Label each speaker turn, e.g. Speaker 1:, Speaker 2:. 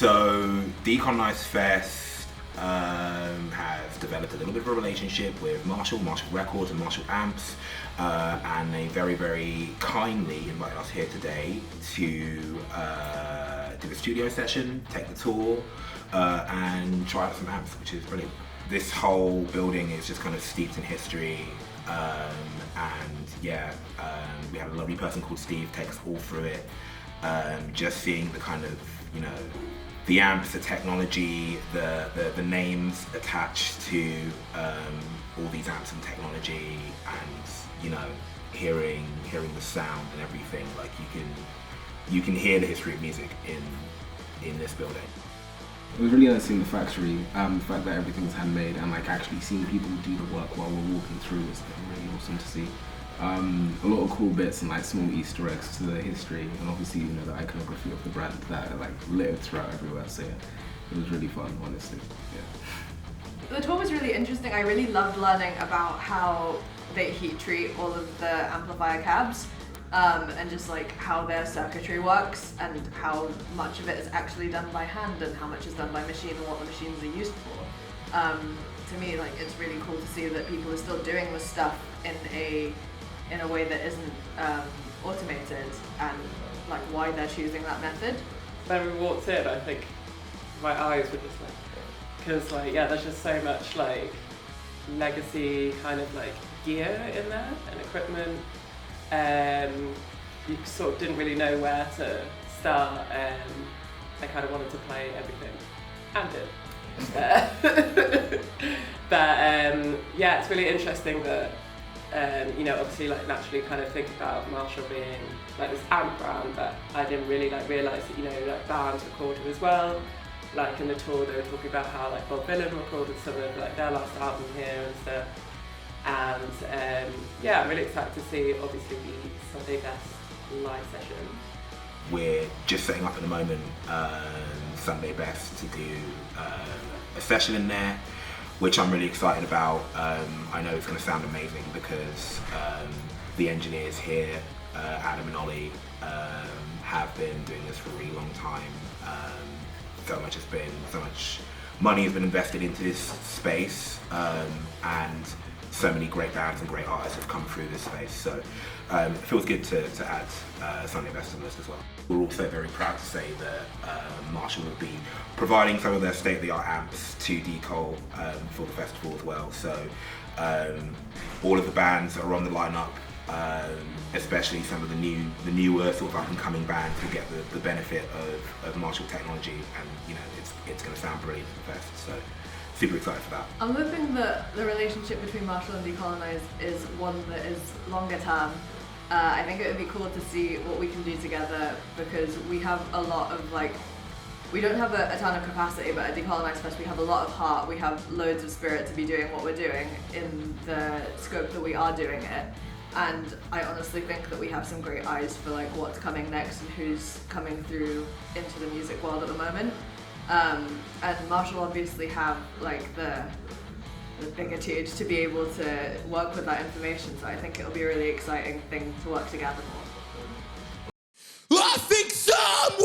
Speaker 1: So Decolonise Fest has developed a little bit of a relationship with Marshall Records and Marshall Amps, and they very, very kindly invited us here today to do a studio session, take the tour, and try out some amps, which is brilliant. This whole building is just kind of steeped in history, and yeah, we had a lovely person called Steve take us all through it. Just seeing the kind of, you know, the amps, the technology, the names attached to all these amps and technology, and you know, hearing the sound and everything. Like you can hear the history of music in this building.
Speaker 2: It was really nice seeing the factory, the fact that everything's handmade, and like actually seeing people do the work while we're walking through is really awesome to see. A lot of cool bits and like small Easter eggs to the history, and obviously, you know, the iconography of the brand that are like littered throughout everywhere. So yeah, it was really fun, honestly. Yeah.
Speaker 3: The tour was really interesting. I really loved learning about how they heat treat all of the amplifier cabs, and just like how their circuitry works, and how much of it is actually done by hand and how much is done by machine and what the machines are used for. To me, like, it's really cool to see that people are still doing this stuff in a way that isn't automated, and like why they're choosing that method.
Speaker 4: When we walked in, I think my eyes were just like, because like, yeah, there's just so much like legacy kind of like gear in there and equipment. You sort of didn't really know where to start, and I kind of wanted to play everything, and did. But yeah, it's really interesting that you know, obviously like naturally kind of think about Marshall being like this amp brand, but I didn't really like realise that, you know, like bands recorded as well. Like in the tour they were talking about how like Bob Dylan recorded some of like their last album here and stuff. And yeah, I'm really excited to see obviously the Sunday Best live session.
Speaker 1: We're just setting up at the moment Sunday Best to do a session in there, which I'm really excited about. I know it's going to sound amazing because the engineers here, Adam and Ollie, have been doing this for a really long time. So much money has been invested into this space, and so many great bands and great artists have come through this space. So it feels good to add Sunday Best to the list as well. We're also very proud to say that Marshall will be providing some of their state-of-the-art amps to Decol for the festival as well. So all of the bands are on the lineup, especially some of the newer sort of up-and-coming bands who get the benefit of Marshall technology, and you know, it's going to sound brilliant at the fest. So super excited for that.
Speaker 3: I'm hoping that the relationship between Marshall and Decolonise is one that is longer term. I think it would be cool to see what we can do together, because we have a lot of like, we don't have a ton of capacity, but at Decolonise Fest we have a lot of heart, we have loads of spirit to be doing what we're doing in the scope that we are doing it. And I honestly think that we have some great eyes for like what's coming next and who's coming through into the music world at the moment. And Marshall obviously have like the biggitude to be able to work with that information, so I think it'll be a really exciting thing to work together more.
Speaker 5: I think someone